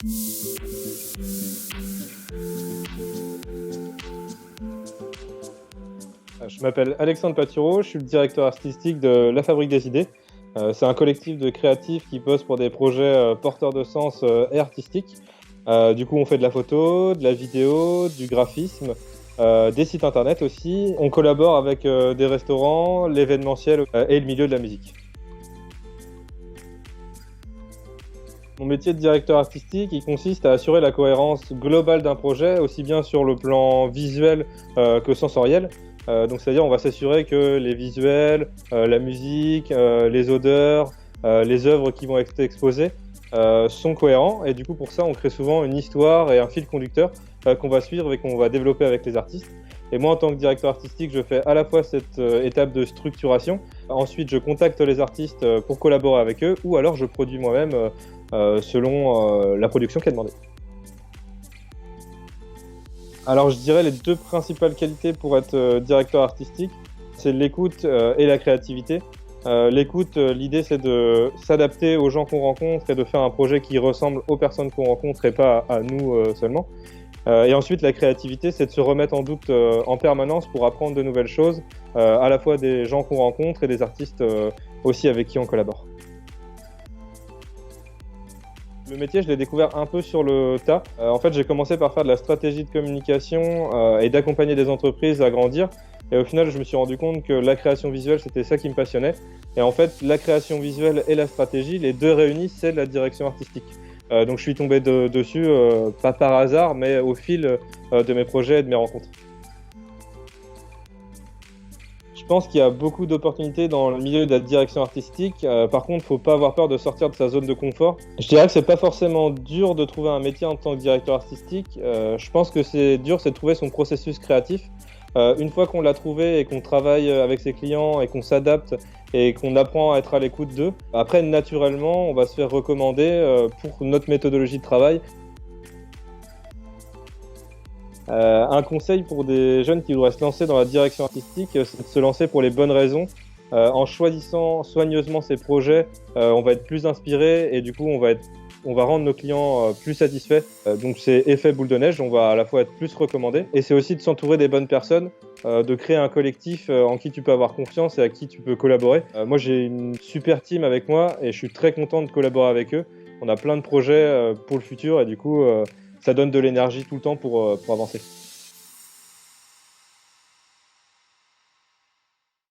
Je m'appelle Alexandre Patureau, je suis le directeur artistique de La Fabrique des Idées. C'est un collectif de créatifs qui bosse pour des projets porteurs de sens et artistiques. Du coup, on fait de la photo, de la vidéo, du graphisme, des sites internet aussi. On collabore avec des restaurants, l'événementiel et le milieu de la musique. Mon métier de directeur artistique, il consiste à assurer la cohérence globale d'un projet, aussi bien sur le plan visuel que sensoriel. Donc c'est-à-dire on va s'assurer que les visuels, la musique, les odeurs, les œuvres qui vont être exposées sont cohérents. Et du coup pour ça on crée souvent une histoire et un fil conducteur qu'on va suivre et qu'on va développer avec les artistes. Et moi en tant que directeur artistique, je fais à la fois cette étape de structuration, ensuite je contacte les artistes pour collaborer avec eux, ou alors je produis moi-même selon la production qui est demandée. Alors je dirais les deux principales qualités pour être directeur artistique, c'est l'écoute et la créativité. L'écoute, l'idée c'est de s'adapter aux gens qu'on rencontre et de faire un projet qui ressemble aux personnes qu'on rencontre et pas à nous seulement. Et ensuite la créativité, c'est de se remettre en doute en permanence pour apprendre de nouvelles choses, à la fois des gens qu'on rencontre et des artistes aussi avec qui on collabore. Le métier, je l'ai découvert un peu sur le tas. En fait, j'ai commencé par faire de la stratégie de communication et d'accompagner des entreprises à grandir. Et au final, je me suis rendu compte que la création visuelle, c'était ça qui me passionnait. Et en fait, la création visuelle et la stratégie, les deux réunis, c'est la direction artistique. Donc je suis tombé dessus, pas par hasard, mais au fil de mes projets et de mes rencontres. Je pense qu'il y a beaucoup d'opportunités dans le milieu de la direction artistique. Par contre, il ne faut pas avoir peur de sortir de sa zone de confort. Je dirais que c'est pas forcément dur de trouver un métier en tant que directeur artistique. Je pense que c'est dur, c'est de trouver son processus créatif. Une fois qu'on l'a trouvé et qu'on travaille avec ses clients et qu'on s'adapte et qu'on apprend à être à l'écoute d'eux, après, naturellement, on va se faire recommander pour notre méthodologie de travail. Un conseil pour des jeunes qui voudraient se lancer dans la direction artistique, c'est de se lancer pour les bonnes raisons. En choisissant soigneusement ses projets, on va être plus inspiré et du coup on va rendre nos clients plus satisfaits. Donc c'est effet boule de neige, on va à la fois être plus recommandé et c'est aussi de s'entourer des bonnes personnes, de créer un collectif en qui tu peux avoir confiance et à qui tu peux collaborer. Moi j'ai une super team avec moi et je suis très content de collaborer avec eux. On a plein de projets pour le futur et du coup ça donne de l'énergie tout le temps pour avancer.